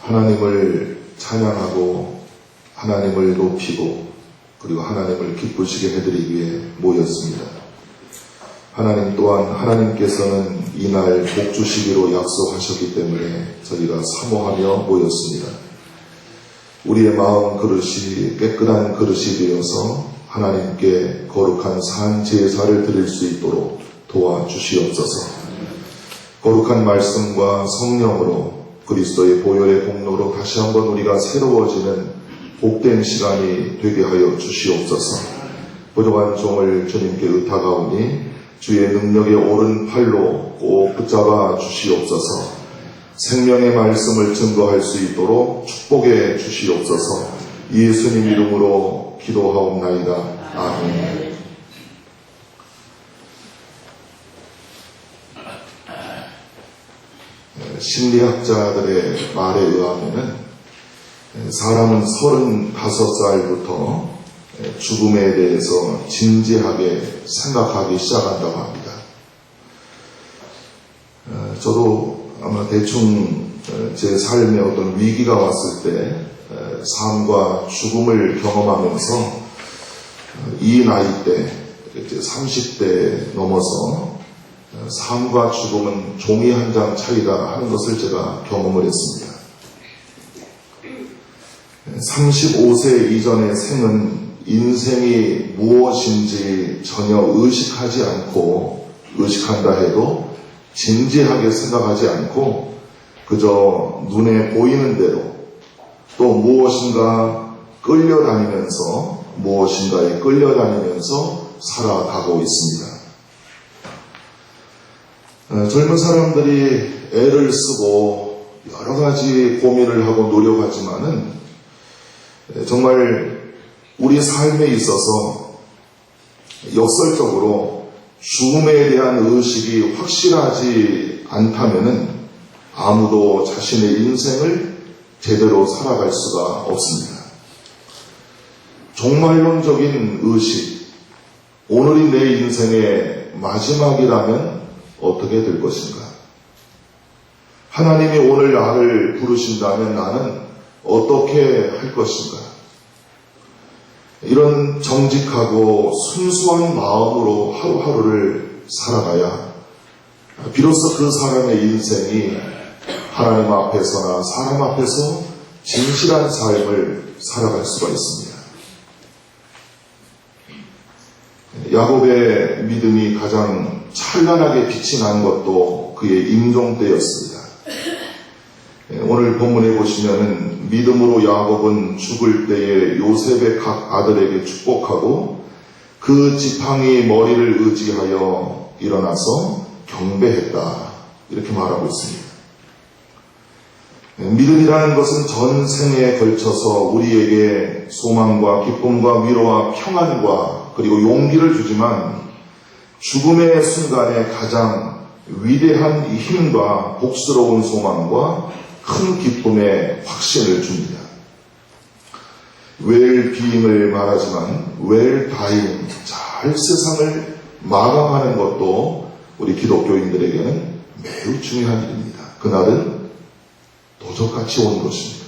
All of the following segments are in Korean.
하나님을 찬양하고 하나님을 높이고 그리고 하나님을 기쁘시게 해드리기 위해 모였습니다. 하나님 또한 하나님께서는 이날 복 주시기로 약속하셨기 때문에 저희가 사모하며 모였습니다. 우리의 마음 그릇이 깨끗한 그릇이 되어서 하나님께 거룩한 산 제사를 드릴 수 있도록 도와주시옵소서. 거룩한 말씀과 성령으로 그리스도의 보혈의 공로로 다시 한번 우리가 새로워지는 복된 시간이 되게 하여 주시옵소서. 부족한 종을 주님께 의탁하오니 주의 능력의 오른팔로 꼭 붙잡아 주시옵소서. 생명의 말씀을 증거할 수 있도록 축복해 주시옵소서. 예수님 이름으로 기도하옵나이다. 아멘. 심리학자들의 말에 의하면은 사람은 35살부터 죽음에 대해서 진지하게 생각하기 시작한다고 합니다. 저도 아마 대충 제 삶에 어떤 위기가 왔을 때 삶과 죽음을 경험하면서 이 나이 때 이제 30대 넘어서 삶과 죽음은 종이 한 장 차이다 하는 것을 제가 경험을 했습니다. 35세 이전의 생은 인생이 무엇인지 전혀 의식하지 않고, 의식한다 해도 진지하게 생각하지 않고 그저 눈에 보이는 대로 또 무엇인가에 끌려다니면서 살아가고 있습니다. 젊은 사람들이 애를 쓰고 여러 가지 고민을 하고 노력하지만은 정말 우리 삶에 있어서 역설적으로 죽음에 대한 의식이 확실하지 않다면은 아무도 자신의 인생을 제대로 살아갈 수가 없습니다. 종말론적인 의식, 오늘이 내 인생의 마지막이라면 어떻게 될 것인가? 하나님이 오늘 나를 부르신다면 나는 어떻게 할 것인가? 이런 정직하고 순수한 마음으로 하루하루를 살아가야 비로소 그 사람의 인생이 하나님 앞에서나 사람 앞에서 진실한 삶을 살아갈 수가 있습니다. 야곱의 믿음이 가장 찬란하게 빛이 난 것도 그의 임종 때였습니다. 오늘 본문에 보시면은 믿음으로 야곱은 죽을 때에 요셉의 각 아들에게 축복하고 그 지팡이 머리를 의지하여 일어나서 경배했다. 이렇게 말하고 있습니다. 믿음이라는 것은 전생에 걸쳐서 우리에게 소망과 기쁨과 위로와 평안과 그리고 용기를 주지만 죽음의 순간에 가장 위대한 힘과 복스러운 소망과 큰 기쁨의 확신을 줍니다. 웰비잉을 말하지만 웰다잉, 잘 세상을 마감하는 것도 우리 기독교인들에게는 매우 중요한 일입니다. 그날은 도적같이 온 것입니다.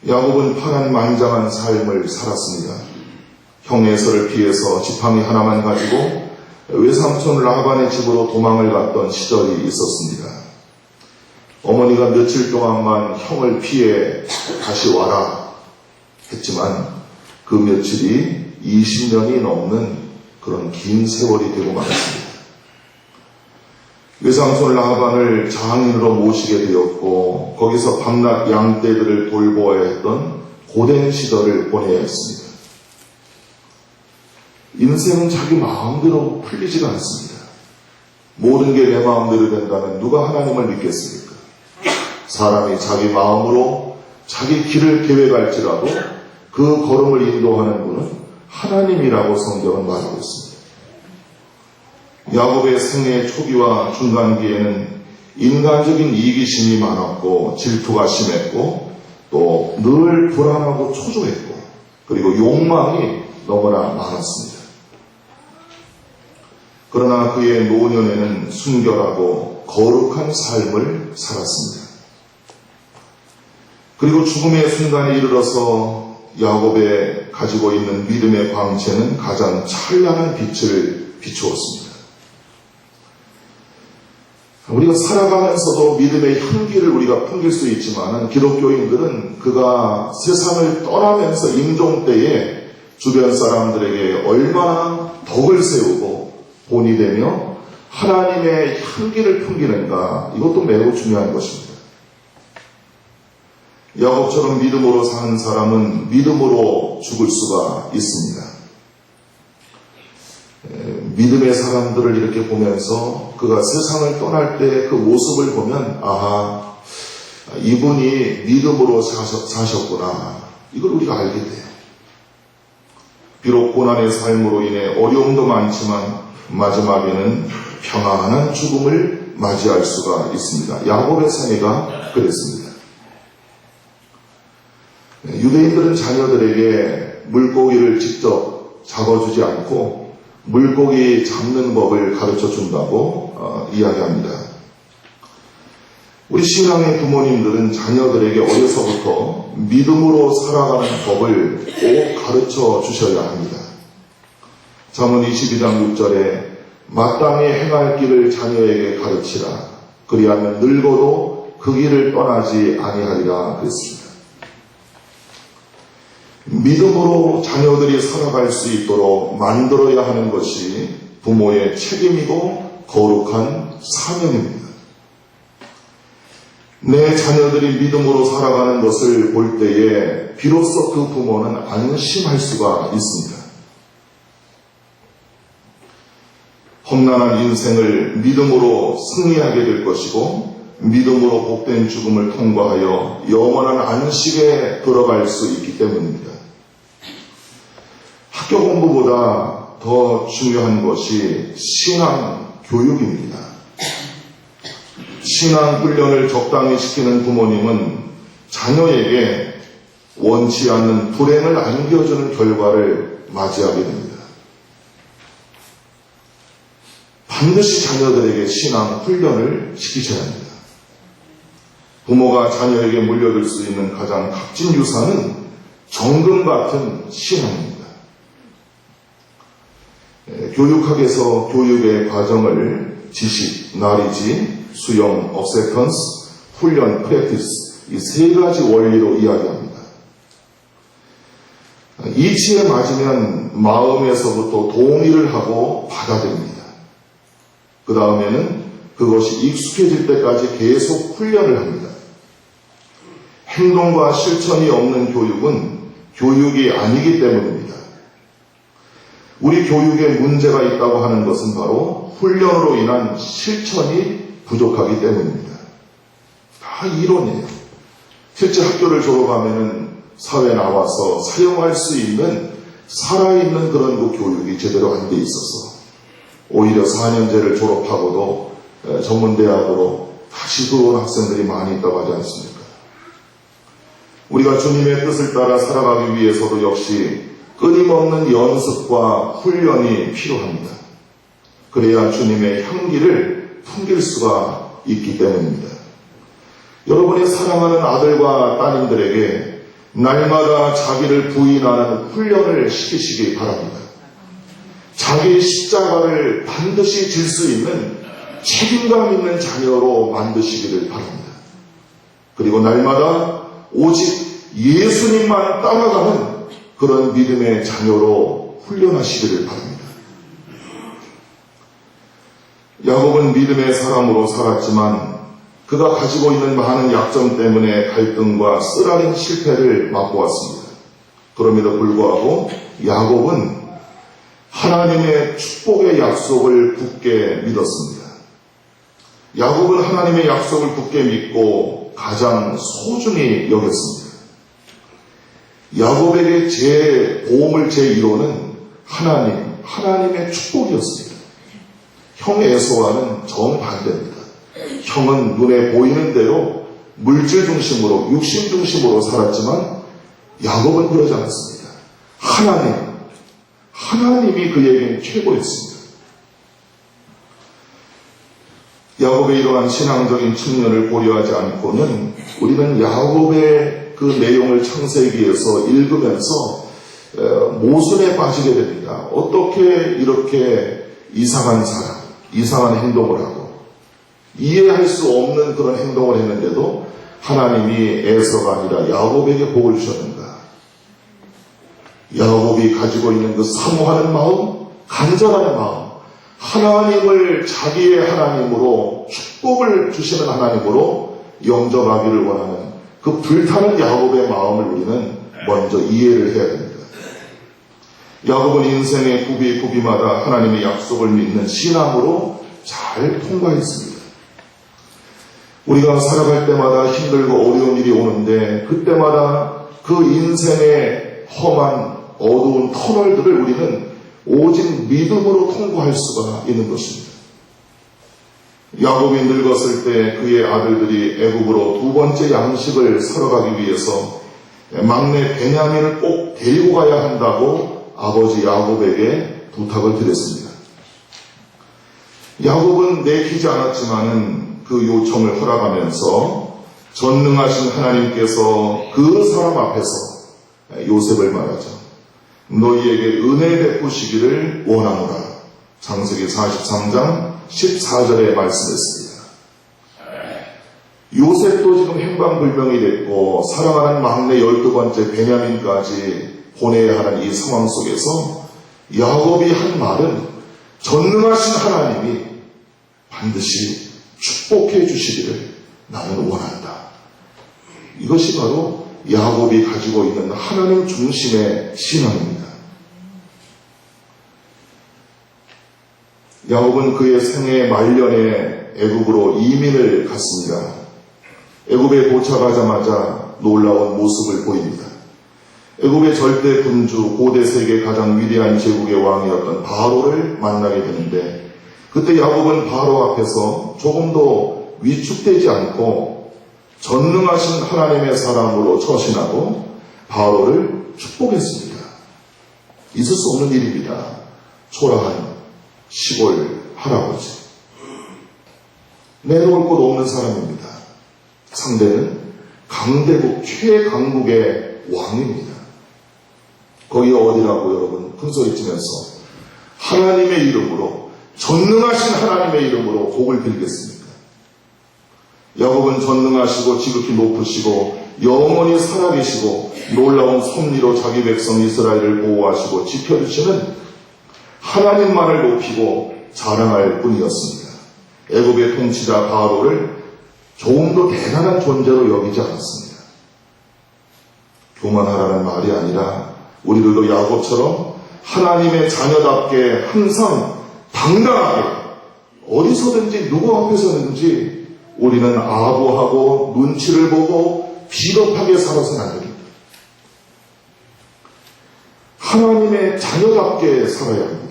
야곱은 파란만장한 삶을 살았습니다. 형 에서를 피해서 지팡이 하나만 가지고 외삼촌 라반의 집으로 도망을 갔던 시절이 있었습니다. 어머니가 며칠 동안만 형을 피해 다시 와라 했지만 그 며칠이 20년이 넘는 그런 긴 세월이 되고 말았습니다. 외삼촌 라반을 장인으로 모시게 되었고 거기서 밤낮 양떼들을 돌보아야 했던 고된 시절을 보내야 했습니다. 인생은 자기 마음대로 풀리지가 않습니다. 모든 게 내 마음대로 된다면 누가 하나님을 믿겠습니까? 사람이 자기 마음으로 자기 길을 계획할지라도 그 걸음을 인도하는 분은 하나님이라고 성경은 말하고 있습니다. 야곱의 생애 초기와 중간기에는 인간적인 이기심이 많았고 질투가 심했고 또 늘 불안하고 초조했고 그리고 욕망이 너무나 많았습니다. 그러나 그의 노년에는 순결하고 거룩한 삶을 살았습니다. 그리고 죽음의 순간에 이르러서 야곱의 가지고 있는 믿음의 광채는 가장 찬란한 빛을 비추었습니다. 우리가 살아가면서도 믿음의 향기를 우리가 풍길 수 있지만 기독교인들은 그가 세상을 떠나면서 임종 때에 주변 사람들에게 얼마나 덕을 세우고 본이 되며 하나님의 향기를 풍기는가, 이것도 매우 중요한 것입니다. 야곱처럼 믿음으로 사는 사람은 믿음으로 죽을 수가 있습니다. 믿음의 사람들을 이렇게 보면서 그가 세상을 떠날 때 그 모습을 보면 아하, 이분이 믿음으로 사셨구나, 이걸 우리가 알게 돼요. 비록 고난의 삶으로 인해 어려움도 많지만 마지막에는 평안한 죽음을 맞이할 수가 있습니다. 야곱의 생애가 그랬습니다. 유대인들은 자녀들에게 물고기를 직접 잡아주지 않고 물고기 잡는 법을 가르쳐 준다고 이야기합니다. 우리 신앙의 부모님들은 자녀들에게 어려서부터 믿음으로 살아가는 법을 꼭 가르쳐 주셔야 합니다. 잠언 22장 6절에 마땅히 행할 길을 자녀에게 가르치라. 그리하면 늙어도 그 길을 떠나지 아니하리라 그랬습니다. 믿음으로 자녀들이 살아갈 수 있도록 만들어야 하는 것이 부모의 책임이고 거룩한 사명입니다. 내 자녀들이 믿음으로 살아가는 것을 볼 때에 비로소 그 부모는 안심할 수가 있습니다. 험난한 인생을 믿음으로 승리하게 될 것이고 믿음으로 복된 죽음을 통과하여 영원한 안식에 들어갈 수 있기 때문입니다. 학교 공부보다 더 중요한 것이 신앙 교육입니다. 신앙 훈련을 적당히 시키는 부모님은 자녀에게 원치 않는 불행을 안겨주는 결과를 맞이하게 됩니다. 반드시 자녀들에게 신앙 훈련을 시키셔야 합니다. 부모가 자녀에게 물려줄 수 있는 가장 값진 유산은 정금 같은 신앙입니다. 교육학에서 교육의 과정을 지식, 나리지, 수용, 억세턴스, 훈련, 프랙티스, 이 세 가지 원리로 이야기합니다. 이치에 맞으면 마음에서부터 동의를 하고 받아들입니다. 그 다음에는 그것이 익숙해질 때까지 계속 훈련을 합니다. 행동과 실천이 없는 교육은 교육이 아니기 때문입니다. 우리 교육에 문제가 있다고 하는 것은 바로 훈련으로 인한 실천이 부족하기 때문입니다. 다 이론이에요. 실제 학교를 졸업하면은 사회에 나와서 사용할 수 있는 살아있는 그런 그 교육이 제대로 안 돼 있어서 오히려 4년제를 졸업하고도 전문대학으로 다시 들어온 학생들이 많이 있다고 하지 않습니까? 우리가 주님의 뜻을 따라 살아가기 위해서도 역시 끊임없는 연습과 훈련이 필요합니다. 그래야 주님의 향기를 풍길 수가 있기 때문입니다. 여러분의 사랑하는 아들과 따님들에게 날마다 자기를 부인하는 훈련을 시키시기 바랍니다. 자기의 십자가를 반드시 질 수 있는 책임감 있는 자녀로 만드시기를 바랍니다. 그리고 날마다 오직 예수님만 따라가는 그런 믿음의 자녀로 훈련하시기를 바랍니다. 야곱은 믿음의 사람으로 살았지만 그가 가지고 있는 많은 약점 때문에 갈등과 쓰라린 실패를 맛보았습니다. 그럼에도 불구하고 야곱은 하나님의 축복의 약속을 굳게 믿었습니다. 야곱은 하나님의 약속을 굳게 믿고 가장 소중히 여겼습니다. 야곱에게 보험을 제1호는 하나님의 축복이었습니다. 형 에서와는 정반대입니다. 형은 눈에 보이는 대로 물질 중심으로, 육신 중심으로 살았지만 야곱은 그러지 않았습니다. 하나님이 그에게는 최고였습니다. 야곱의 이러한 신앙적인 측면을 고려하지 않고는 우리는 야곱의 그 내용을 창세기에서 읽으면서 모순에 빠지게 됩니다. 어떻게 이렇게 이상한 사람, 이상한 행동을 하고 이해할 수 없는 그런 행동을 했는데도 하나님이 에서가 아니라 야곱에게 복을 주셨는가? 야곱이 가지고 있는 그 사모하는 마음, 간절한 마음, 하나님을 자기의 하나님으로 축복을 주시는 하나님으로 영접하기를 원하는 그 불타는 야곱의 마음을 우리는 먼저 이해를 해야 됩니다. 야곱은 인생의 구비구비마다 하나님의 약속을 믿는 신앙으로 잘 통과했습니다. 우리가 살아갈 때마다 힘들고 어려운 일이 오는데 그때마다 그 인생의 험한 어두운 터널들을 우리는 오직 믿음으로 통과할 수가 있는 것입니다. 야곱이 늙었을 때 그의 아들들이 애굽으로 두 번째 양식을 사러 가기 위해서 막내 베냐민을 꼭 데리고 가야 한다고 아버지 야곱에게 부탁을 드렸습니다. 야곱은 내키지 않았지만은 그 요청을 허락하면서 전능하신 하나님께서 그 사람 앞에서 요셉을 말하죠. 너희에게 은혜 베푸시기를 원하노라. 창세기 43장 14절에 말씀했습니다. 요셉도 지금 행방불명이 됐고 사랑하는 막내 12번째 베냐민까지 보내야 하는 이 상황 속에서 야곱이 한 말은 전능하신 하나님이 반드시 축복해 주시기를 나는 원한다. 이것이 바로 야곱이 가지고 있는 하나님 중심의 신앙입니다. 야곱은 그의 생애 말년에 애굽으로 이민을 갔습니다. 애굽에 도착하자마자 놀라운 모습을 보입니다. 애굽의 절대 군주, 고대 세계 가장 위대한 제국의 왕이었던 바로를 만나게 되는데 그때 야곱은 바로 앞에서 조금도 위축되지 않고 전능하신 하나님의 사람으로 처신하고 바로를 축복했습니다. 있을 수 없는 일입니다. 초라한 시골 할아버지. 내놓을 곳 없는 사람입니다. 상대는 강대국 최강국의 왕입니다. 거기 어디라고 여러분 큰소리 치면서 하나님의 이름으로 전능하신 하나님의 이름으로 복을 빌겠습니다. 야곱은 전능하시고 지극히 높으시고 영원히 살아계시고 놀라운 섭리로 자기 백성 이스라엘을 보호하시고 지켜주시는 하나님만을 높이고 자랑할 뿐이었습니다. 애굽의 통치자 바로를 조금도 대단한 존재로 여기지 않았습니다. 교만하라는 말이 아니라 우리들도 야곱처럼 하나님의 자녀답게 항상 당당하게 어디서든지 누구 앞에서든지 우리는 아부하고 눈치를 보고 비겁하게 살아서는 안 됩니다. 하나님의 자녀답게 살아야 합니다.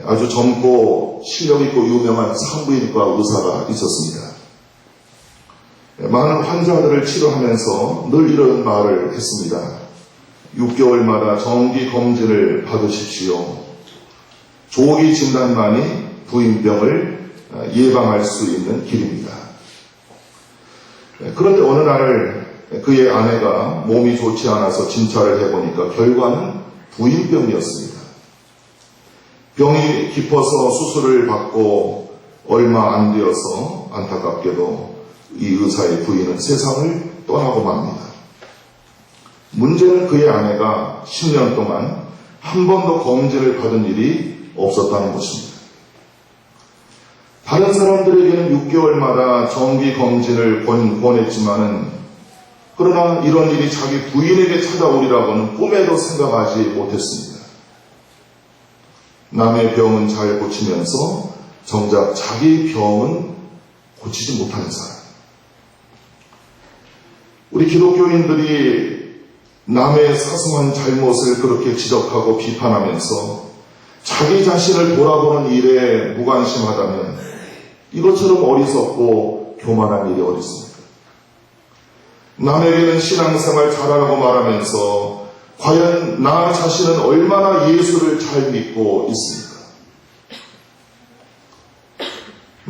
아주 젊고 실력 있고 유명한 산부인과 의사가 있었습니다. 많은 환자들을 치료하면서 늘 이런 말을 했습니다. 6개월마다 정기 검진을 받으십시오. 조기 진단만이 부인병을 예방할 수 있는 길입니다. 그런데 어느 날 그의 아내가 몸이 좋지 않아서 진찰을 해보니까 결과는 부인병이었습니다. 병이 깊어서 수술을 받고 얼마 안 되어서 안타깝게도 이 의사의 부인은 세상을 떠나고 맙니다. 문제는 그의 아내가 10년 동안 한 번도 검진을 받은 일이 없었다는 것입니다. 다른 사람들에게는 6개월마다 정기 검진을 권했지만은 그러나 이런 일이 자기 부인에게 찾아오리라고는 꿈에도 생각하지 못했습니다. 남의 병은 잘 고치면서 정작 자기 병은 고치지 못하는 사람. 우리 기독교인들이 남의 사소한 잘못을 그렇게 지적하고 비판하면서 자기 자신을 돌아보는 일에 무관심하다면 이것처럼 어리석고 교만한 일이 어디 있습니까? 남에게는 신앙생활 잘하라고 말하면서 과연 나 자신은 얼마나 예수를 잘 믿고 있습니까?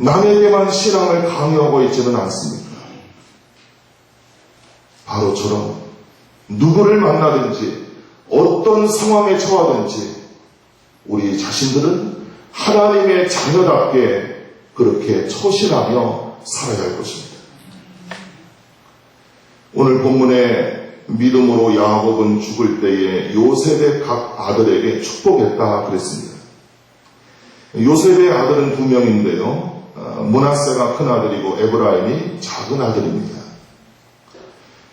남에게만 신앙을 강요하고 있지는 않습니까? 바로처럼 누구를 만나든지 어떤 상황에 처하든지 우리 자신들은 하나님의 자녀답게 그렇게 처신하며 살아야 할 것입니다. 오늘 본문에 믿음으로 야곱은 죽을 때에 요셉의 각 아들에게 축복했다 그랬습니다. 요셉의 아들은 두 명인데요. 므낫세가 큰 아들이고 에브라임이 작은 아들입니다.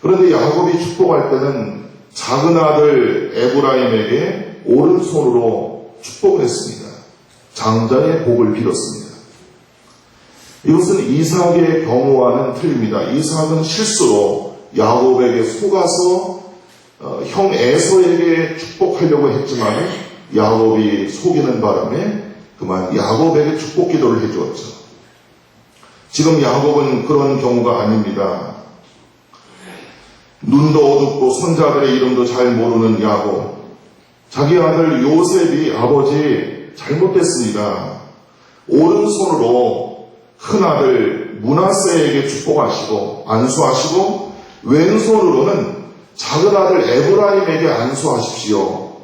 그런데 야곱이 축복할 때는 작은 아들 에브라임에게 오른손으로 축복을 했습니다. 장자의 복을 빌었습니다. 이것은 이삭의 경우와는 틀립니다. 이삭은 실수로 야곱에게 속아서 형 에서에게 축복하려고 했지만 야곱이 속이는 바람에 그만 야곱에게 축복 기도를 해주었죠. 지금 야곱은 그런 경우가 아닙니다. 눈도 어둡고 손자들의 이름도 잘 모르는 야곱. 자기 아들 요셉이 아버지 잘못됐습니다. 오른손으로 큰아들 므낫세에게 축복하시고 안수하시고 왼손으로는 작은 아들 에브라임에게 안수하십시오.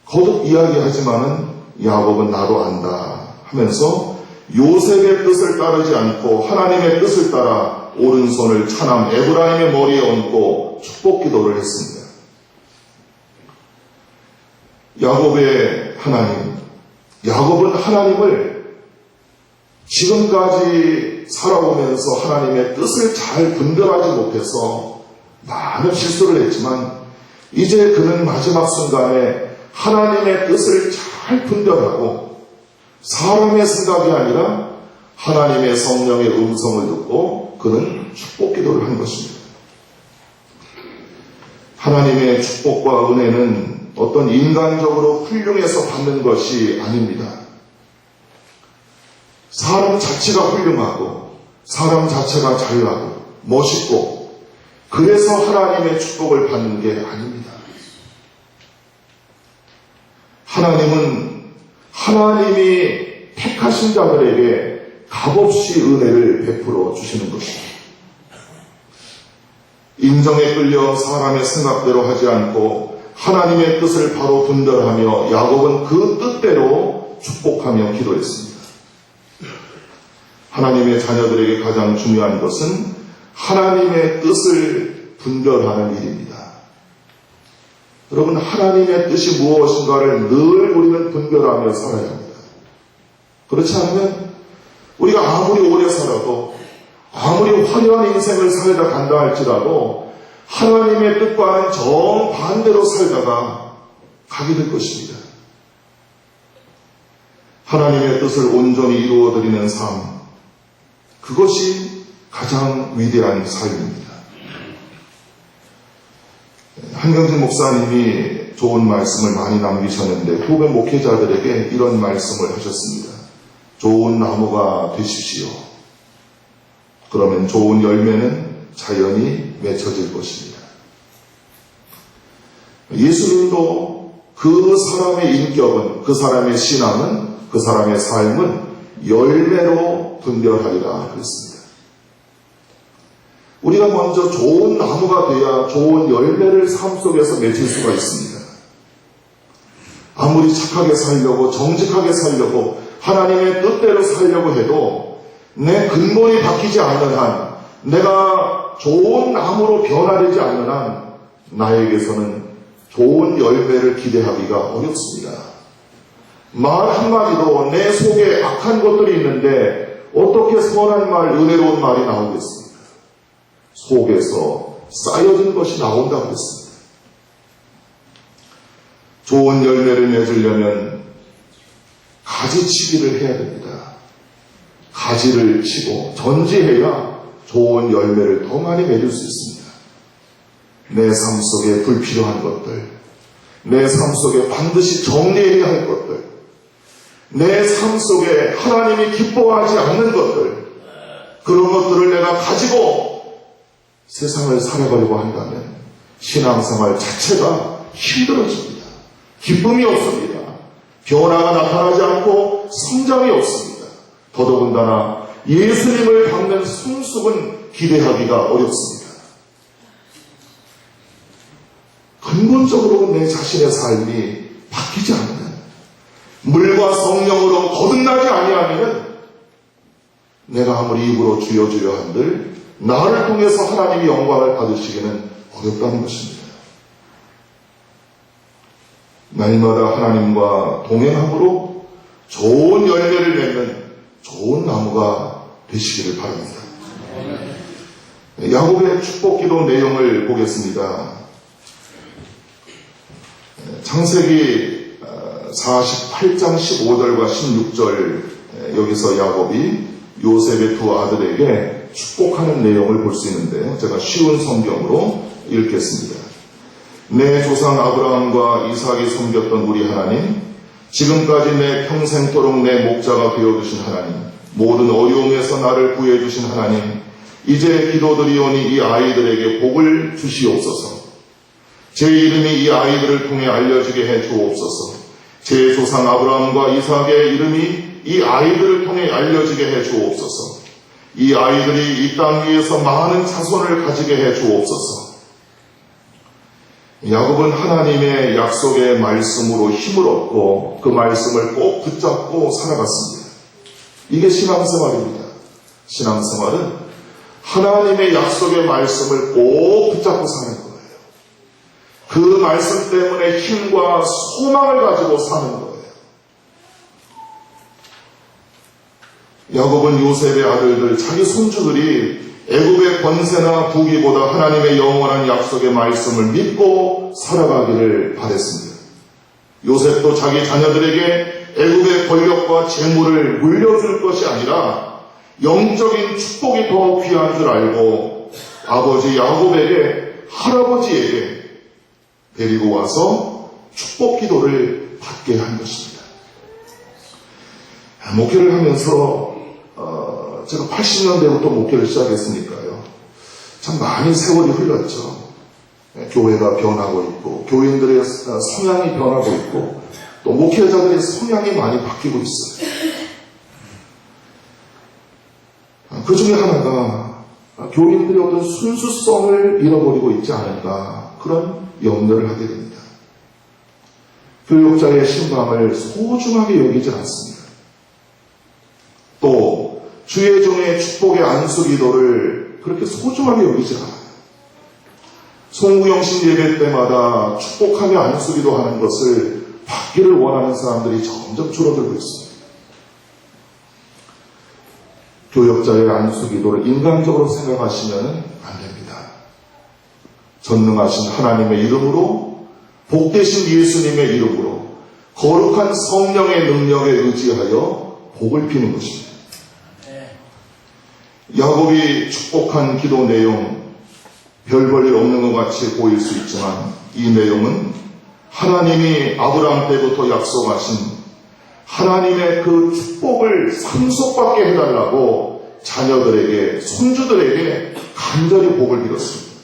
거듭 이야기하지만은 야곱은 나도 안다 하면서 요셉의 뜻을 따르지 않고 하나님의 뜻을 따라 오른손을 차남 에브라임의 머리에 얹고 축복 기도를 했습니다. 야곱의 하나님, 야곱은 하나님을 지금까지 살아오면서 하나님의 뜻을 잘 분별하지 못해서 많은 실수를 했지만 이제 그는 마지막 순간에 하나님의 뜻을 잘 분별하고 사람의 생각이 아니라 하나님의 성령의 음성을 듣고 그는 축복 기도를 한 것입니다. 하나님의 축복과 은혜는 어떤 인간적으로 훌륭해서 받는 것이 아닙니다. 사람 자체가 훌륭하고 사람 자체가 잘나고 멋있고 그래서 하나님의 축복을 받는 게 아닙니다. 하나님은 하나님이 택하신 자들에게 값없이 은혜를 베풀어 주시는 것입니다. 인정에 끌려 사람의 생각대로 하지 않고 하나님의 뜻을 바로 분별하며 야곱은 그 뜻대로 축복하며 기도했습니다. 하나님의 자녀들에게 가장 중요한 것은 하나님의 뜻을 분별하는 일입니다. 여러분, 하나님의 뜻이 무엇인가를 늘 우리는 분별하며 살아야 합니다. 그렇지 않으면 우리가 아무리 오래 살아도 아무리 화려한 인생을 살다 간다 할지라도 하나님의 뜻과는 정반대로 살다가 가게 될 것입니다. 하나님의 뜻을 온전히 이루어드리는 삶, 그것이 가장 위대한 삶입니다. 한경진 목사님이 좋은 말씀을 많이 남기셨는데 후배 목회자들에게 이런 말씀을 하셨습니다. 좋은 나무가 되십시오. 그러면 좋은 열매는 자연히 맺혀질 것입니다. 예수님도 그 사람의 인격은, 그 사람의 신앙은, 그 사람의 삶은 열매로 분별하리라 그랬습니다. 우리가 먼저 좋은 나무가 돼야 좋은 열매를 삶 속에서 맺을 수가 있습니다. 아무리 착하게 살려고 정직하게 살려고 하나님의 뜻대로 살려고 해도 내 근본이 바뀌지 않는 한, 내가 좋은 나무로 변화되지 않는 한 나에게서는 좋은 열매를 기대하기가 어렵습니다. 말 한마디도 내 속에 악한 것들이 있는데 어떻게 선한 말, 은혜로운 말이 나오겠습니까? 속에서 쌓여진 것이 나온다고 했습니다. 좋은 열매를 맺으려면 가지치기를 해야 됩니다. 가지를 치고 전지해야 좋은 열매를 더 많이 맺을 수 있습니다. 내 삶 속에 불필요한 것들, 내 삶 속에 반드시 정리해야 할 것들, 내 삶 속에 하나님이 기뻐하지 않는 것들, 그런 것들을 내가 가지고 세상을 살아가려고 한다면 신앙생활 자체가 힘들어집니다. 기쁨이 없습니다. 변화가 나타나지 않고 성장이 없습니다. 더더군다나 예수님을 닮는 성숙은 기대하기가 어렵습니다. 근본적으로 내 자신의 삶이 바뀌지 않는, 물과 성령으로 거듭나지 아니하면 내가 아무리 입으로 주여 주여 한들 나를 통해서 하나님이 영광을 받으시기는 어렵다는 것입니다. 날마다 하나님과 동행함으로 좋은 열매를 맺는 좋은 나무가 되시기를 바랍니다. 야곱의 축복기도 내용을 보겠습니다. 창세기 48장 15절과 16절, 여기서 야곱이 요셉의 두 아들에게 축복하는 내용을 볼 수 있는데요. 제가 쉬운 성경으로 읽겠습니다. 내 조상 아브라함과 이삭이 섬겼던 우리 하나님, 지금까지 내 평생토록 내 목자가 되어주신 하나님, 모든 어려움에서 나를 구해주신 하나님, 이제 기도드리오니 이 아이들에게 복을 주시옵소서. 제 이름이 이 아이들을 통해 알려지게 해 주옵소서. 제 조상 아브라함과 이삭의 이름이 이 아이들을 통해 알려지게 해 주옵소서. 이 아이들이 이 땅 위에서 많은 자손을 가지게 해 주옵소서. 야곱은 하나님의 약속의 말씀으로 힘을 얻고 그 말씀을 꼭 붙잡고 살아갔습니다. 이게 신앙생활입니다. 신앙생활은 하나님의 약속의 말씀을 꼭 붙잡고 사는 거예요. 그 말씀 때문에 힘과 소망을 가지고 사는 거예요. 야곱은 요셉의 아들들, 자기 손주들이 애굽의 권세나 부귀보다 하나님의 영원한 약속의 말씀을 믿고 살아가기를 바랬습니다. 요셉도 자기 자녀들에게 애굽의 권력과 재물을 물려줄 것이 아니라 영적인 축복이 더 귀한 줄 알고 아버지 야곱에게, 할아버지에게 데리고 와서 축복 기도를 받게 한 것입니다. 목회를 하면서 제가 80년대부터 목회를 시작했으니까요. 참 많이 세월이 흘렀죠. 교회가 변하고 있고 교인들의 성향이 변하고 있고 또 목회자들의 성향이 많이 바뀌고 있어요. 그 중에 하나가 교인들의 어떤 순수성을 잃어버리고 있지 않은가, 그런 염려를 하게 됩니다. 교육자의 신방을 소중하게 여기지 않습니다. 또 주의 종의 축복의 안수기도를 그렇게 소중하게 여기지 않아요. 송구영신 예배 때마다 축복하며 안수기도 하는 것을 받기를 원하는 사람들이 점점 줄어들고 있습니다. 교역자의 안수기도를 인간적으로 생각하시면 안 됩니다. 전능하신 하나님의 이름으로, 복되신 예수님의 이름으로, 거룩한 성령의 능력에 의지하여 복을 비는 것입니다. 야곱이 축복한 기도 내용, 별 볼 일 없는 것 같이 보일 수 있지만 이 내용은 하나님이 아브라함 때부터 약속하신 하나님의 그 축복을 상속받게 해달라고 자녀들에게, 손주들에게 간절히 복을 빌었습니다.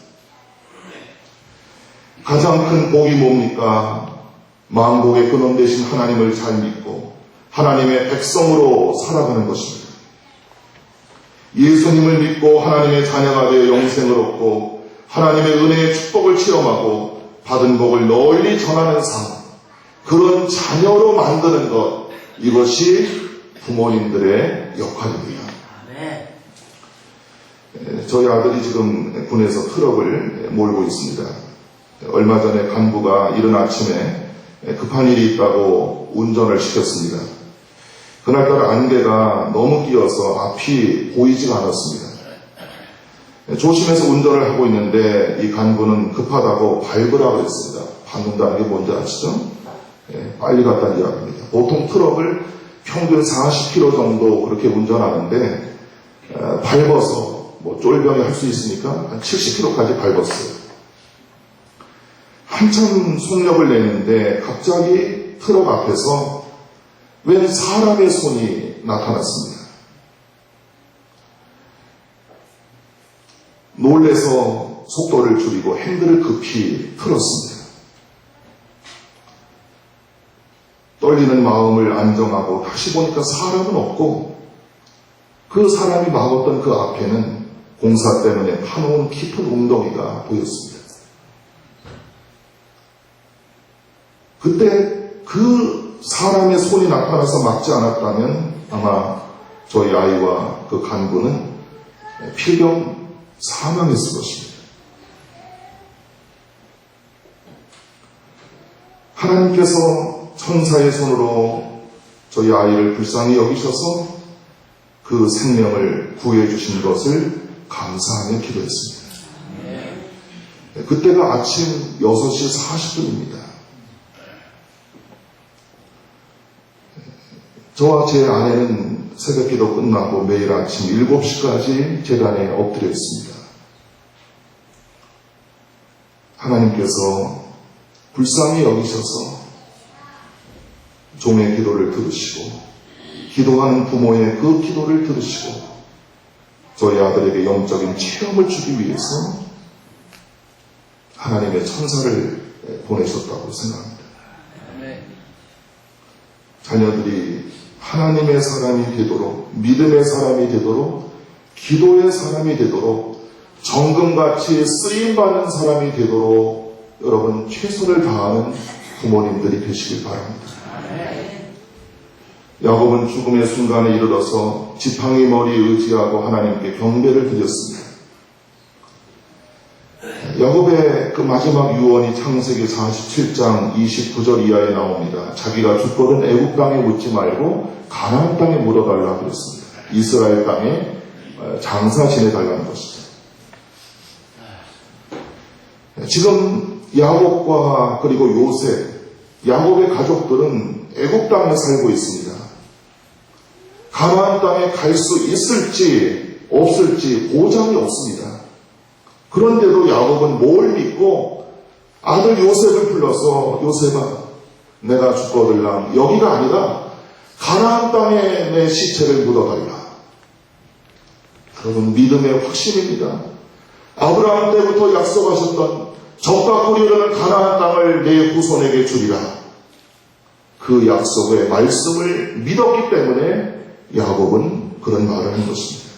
가장 큰 복이 뭡니까? 만복의 근원 되신 하나님을 잘 믿고 하나님의 백성으로 살아가는 것입니다. 예수님을 믿고 하나님의 자녀가 되어 영생을 얻고 하나님의 은혜의 축복을 체험하고 받은 복을 널리 전하는 삶, 그런 자녀로 만드는 것, 이것이 부모님들의 역할입니다. 저희 아들이 지금 군에서 트럭을 몰고 있습니다. 얼마 전에 간부가 이른 아침에 급한 일이 있다고 운전을 시켰습니다. 그날따라 안개가 너무 끼어서 앞이 보이지가 않았습니다. 조심해서 운전을 하고 있는데 이 간부는 급하다고 밟으라고 했습니다. 밟는다는 게 뭔지 아시죠? 빨리 갔다는 이야기입니다. 보통 트럭을 평균 40km 정도 그렇게 운전하는데 밟아서 쫄병이 할 수 있으니까 한 70km까지 밟았어요. 한참 속력을 내는데 갑자기 트럭 앞에서 웬 사람의 손이 나타났습니다. 놀래서 속도를 줄이고 핸들을 급히 틀었습니다. 떨리는 마음을 안정하고 다시 보니까 사람은 없고 그 사람이 막았던 그 앞에는 공사 때문에 파놓은 깊은 웅덩이가 보였습니다. 그때 그 사람의 손이 나타나서 막지 않았다면 아마 저희 아이와 그 간부는 필경 사망했을 것입니다. 하나님께서 천사의 손으로 저희 아이를 불쌍히 여기셔서 그 생명을 구해주신 것을 감사하며 기도했습니다. 그때가 아침 6시 40분입니다. 저와 제 아내는 새벽기도 끝나고 매일 아침 7시까지 제단에 엎드려 있습니다. 하나님께서 불쌍히 여기셔서 종의 기도를 들으시고 기도하는 부모의 그 기도를 들으시고 저희 아들에게 영적인 체험을 주기 위해서 하나님의 천사를 보내셨다고 생각합니다. 자녀들이 하나님의 사람이 되도록, 믿음의 사람이 되도록, 기도의 사람이 되도록, 정금같이 쓰임받는 사람이 되도록 여러분 최선을 다하는 부모님들이 되시길 바랍니다. 야곱은 죽음의 순간에 이르러서 지팡이 머리에 의지하고 하나님께 경배를 드렸습니다. 야곱의 그 마지막 유언이 창세기 47장 29절 이하에 나옵니다. 자기가 죽거든 애국 땅에 묻지 말고 가나안 땅에 묻어달라 그랬습니다. 이스라엘 땅에 장사 지내달라는 것이죠. 지금 야곱과 그리고 요셉, 야곱의 가족들은 애국 땅에 살고 있습니다. 가나안 땅에 갈 수 있을지 없을지 보장이 없습니다. 그런데도 야곱은 뭘 믿고 아들 요셉을 불러서 요셉아 내가 죽거들랑 여기가 아니라 가나안 땅에 내 시체를 묻어달라. 여러분 믿음의 확신입니다. 아브라함 때부터 약속하셨던 젖과 꿀이 흐르는 가나안 땅을 내 후손에게 주리라. 그 약속의 말씀을 믿었기 때문에 야곱은 그런 말을 한 것입니다.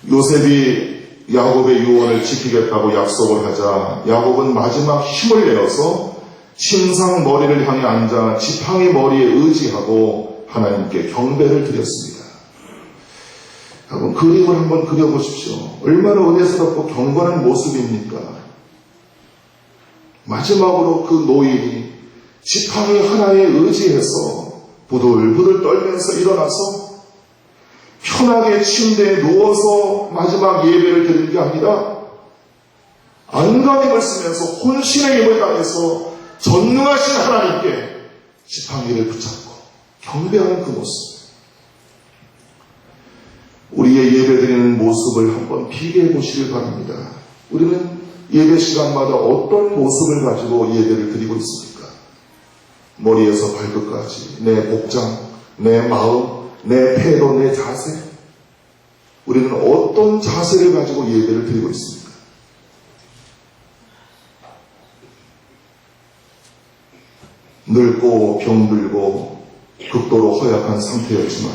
요셉이 야곱의 유언을 지키겠다고 약속을 하자 야곱은 마지막 힘을 내어서 침상 머리를 향해 앉아 지팡이 머리에 의지하고 하나님께 경배를 드렸습니다. 여러분 그림을 한번 그려보십시오. 얼마나 은혜스럽고 경건한 모습입니까? 마지막으로 그 노인이 지팡이 하나에 의지해서 부들부들 떨면서 일어나서 편하게 침대에 누워서 마지막 예배를 드리는 게 아니라 안간힘을 쓰면서 혼신의 힘을 다해서 전능하신 하나님께 지팡이를 붙잡고 경배하는 그 모습. 우리의 예배드리는 모습을 한번 비교해 보시길 바랍니다. 우리는 예배 시간마다 어떤 모습을 가지고 예배를 드리고 있습니까? 머리에서 발끝까지 내 복장, 내 마음, 내 태도, 내 자세. 우리는 어떤 자세를 가지고 예배를 드리고 있습니까? 늙고 병들고 극도로 허약한 상태였지만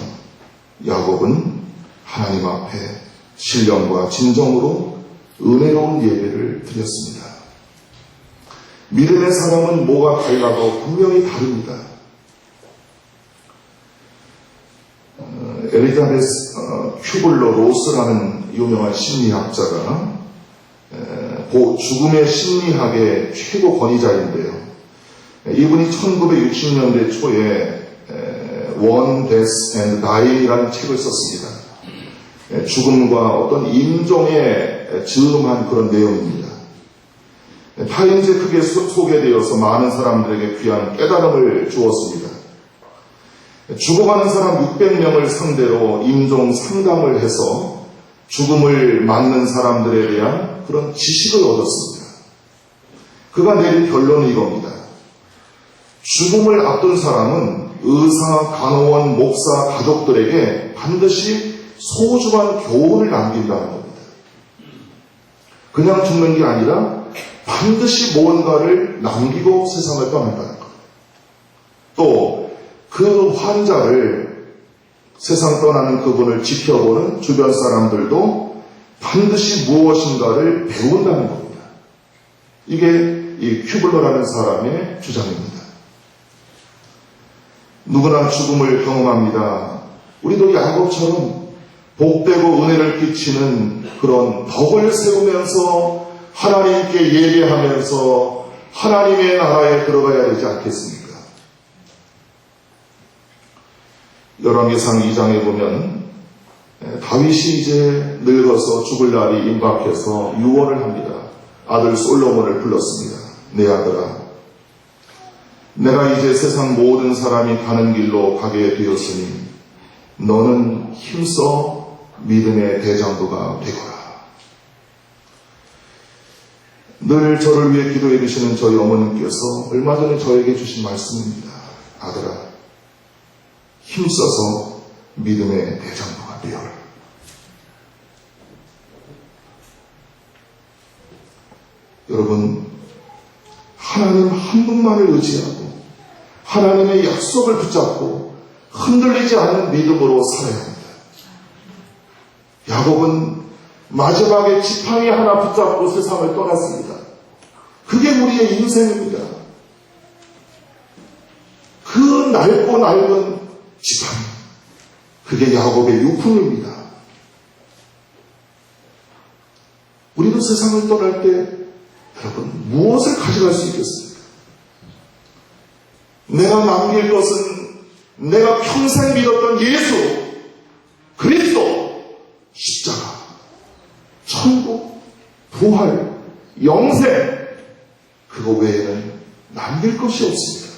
야곱은 하나님 앞에 신령과 진정으로 은혜로운 예배를 드렸습니다. 믿음의 사람은 뭐가 달라도 분명히 다릅니다. 엘리자베스 큐블러 로스라는 유명한 심리학자가 죽음의 심리학의 최고 권위자인데요. 이분이 1960년대 초에 One Death and Dying이라는 책을 썼습니다. 죽음과 어떤 인종에 즈음한 그런 내용입니다. 타임즈에 크게 소개되어서 많은 사람들에게 귀한 깨달음을 주었습니다. 죽어가는 사람 600명을 상대로 임종 상담을 해서 죽음을 맞는 사람들에 대한 그런 지식을 얻었습니다. 그가 내린 결론은 이겁니다. 죽음을 앞둔 사람은 의사, 간호원, 목사, 가족들에게 반드시 소중한 교훈을 남긴다는 겁니다. 그냥 죽는 게 아니라 반드시 뭔가를 남기고 세상을 떠난다는 것. 또 그 환자를 세상 떠나는 그분을 지켜보는 주변 사람들도 반드시 무엇인가를 배운다는 겁니다. 이게 이 큐블러라는 사람의 주장입니다. 누구나 죽음을 경험합니다. 우리도 야곱처럼 복되고 은혜를 끼치는 그런 덕을 세우면서 하나님께 예배하면서 하나님의 나라에 들어가야 되지 않겠습니까? 열왕기상 2장에 보면 다윗이 이제 늙어서 죽을 날이 임박해서 유언을 합니다. 아들 솔로몬을 불렀습니다. 내 아들아, 내가 이제 세상 모든 사람이 가는 길로 가게 되었으니 너는 힘써 믿음의 대장부가 되거라. 늘 저를 위해 기도해 주시는 저희 어머님께서 얼마 전에 저에게 주신 말씀입니다. 아들아, 힘써서 믿음의 대장부가 되어라. 여러분, 하나님 한 분만을 의지하고 하나님의 약속을 붙잡고 흔들리지 않는 믿음으로 살아야 합니다. 야곱은 마지막에 지팡이 하나 붙잡고 세상을 떠났습니다. 그게 우리의 인생입니다. 그 낡고 낡은 지팡이, 그게 야곱의 유품입니다. 우리도 세상을 떠날 때 여러분, 무엇을 가져갈 수 있겠습니까? 내가 남길 것은 내가 평생 믿었던 예수, 그리스도, 십자가, 천국, 부활, 영생, 그거 외에는 남길 것이 없습니다.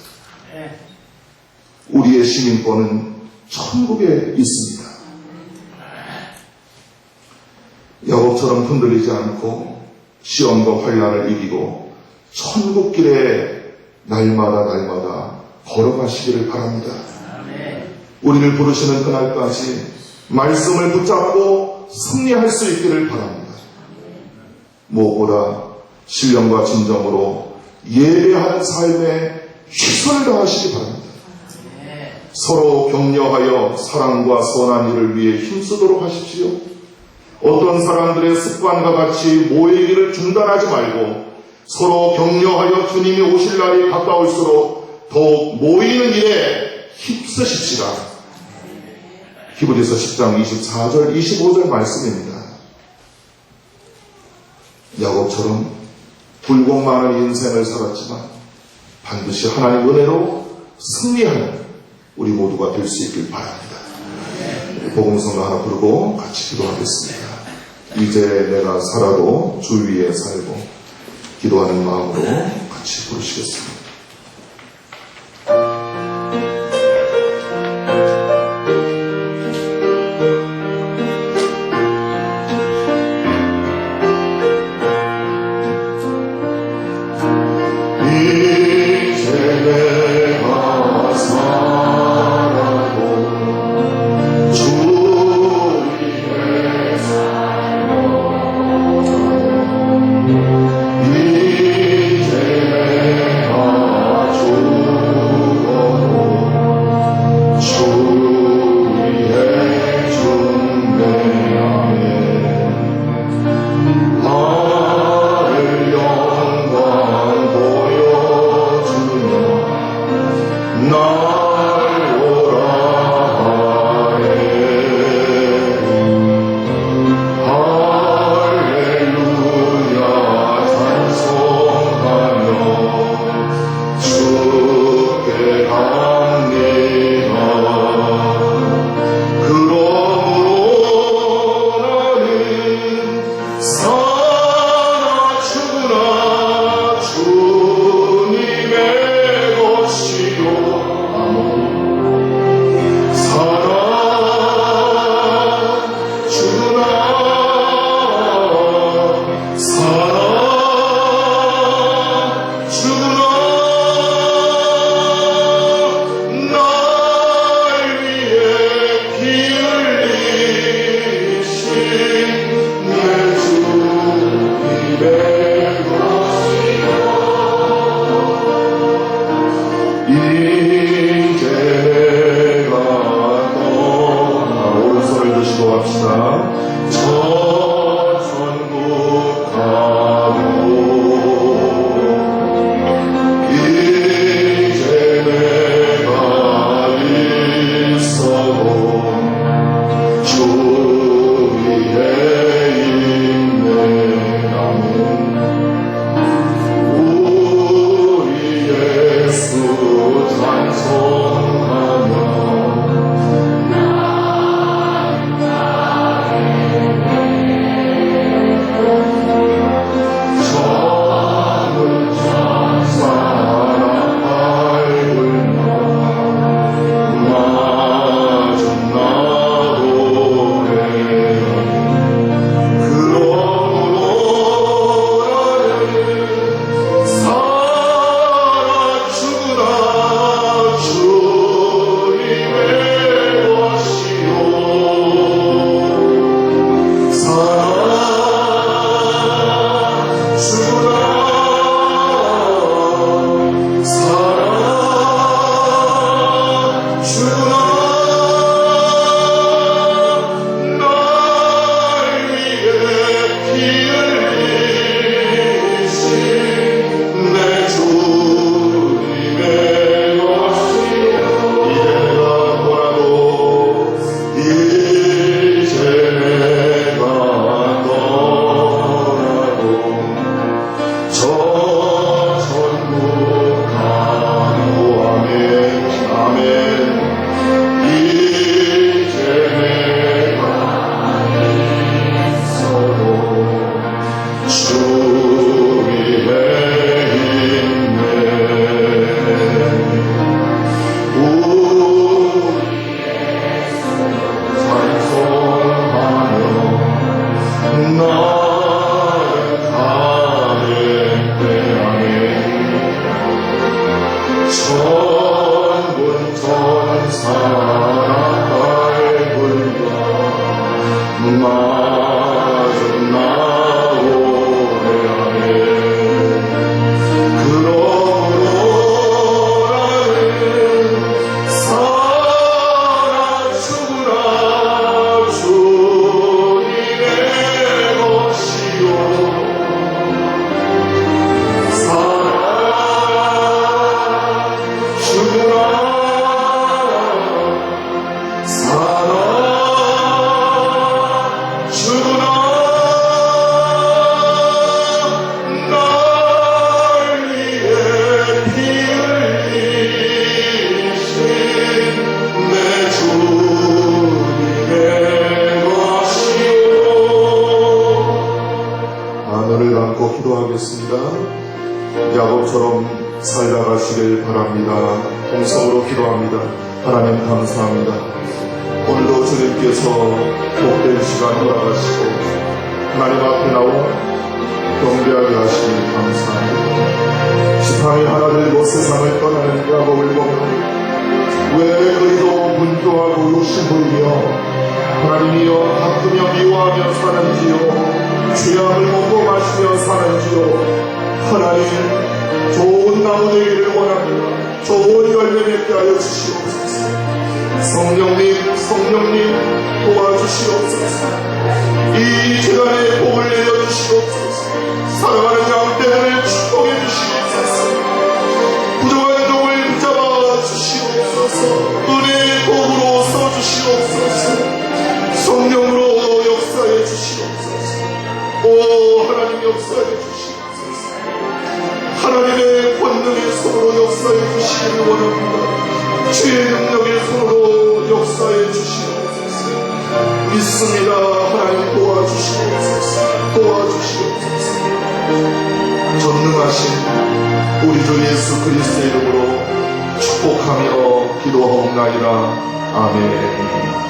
우리의 시민권은 천국에 있습니다. 야곱처럼 흔들리지 않고 시험과 환난을 이기고 천국길에 날마다 걸어가시기를 바랍니다. 우리를 부르시는 그날까지 말씀을 붙잡고 승리할 수 있기를 바랍니다. 무엇보다 신령과 진정으로 예배하는 삶에 최선을 다하시기 바랍니다. 서로 격려하여 사랑과 선한 일을 위해 힘쓰도록 하십시오. 어떤 사람들의 습관과 같이 모이기를 중단하지 말고 서로 격려하여 주님이 오실 날이 가까울수록 더욱 모이는 일에 힘쓰십시다. 히브리서 10장 24절 25절 말씀입니다. 야곱처럼 굴곡 많은 인생을 살았지만 반드시 하나님의 은혜로 승리하는 우리 모두가 될 수 있길 바랍니다. 복음성가 하나 부르고 같이 기도하겠습니다. 이제 내가 살아도 주 위에 살고 기도하는 마음으로 같이 부르시겠습니다. 이제 야곱처럼 살다 가시길 바랍니다. 통성으로 기도합니다. 하나님 감사합니다. 오늘도 주님께서 복된 시간 허락하시고 하나님 앞에 나와 경배하게 하시니 감사합니다. 지팡이 하나 들고 세상을 떠나는 야곱을 보면 왜 그리도 분노하고 욕심부리며 하나님이여 바꾸며 미워하며 사는지요, 죄악을 먹고 마시며 사는지요. 하나님, 좋은 나무 되기를 원합니다. 좋은 열매 맺게 하여 주시옵소서. 성령님 도와주시옵소서. 이 재단에 복을 내려주시옵소서. 사랑하는 양떼들을 축복해 주시옵소서. 부족한 종을 붙잡아 주시옵소서. 은혜의 복으로 써주시옵소서. 성령으로 역사해 주시옵소서. 오 하나님, 역사해 주시옵소서. 하나님의 권능의 손으로 역사해 주시기를 원합니다. 주의 능력의 손으로 역사해 주시옵소서. 믿습니다. 하나님 도와주시옵소서. 전능하신 우리 주 예수 그리스도의 이름으로 축복하며 기도하옵나이다. 아멘.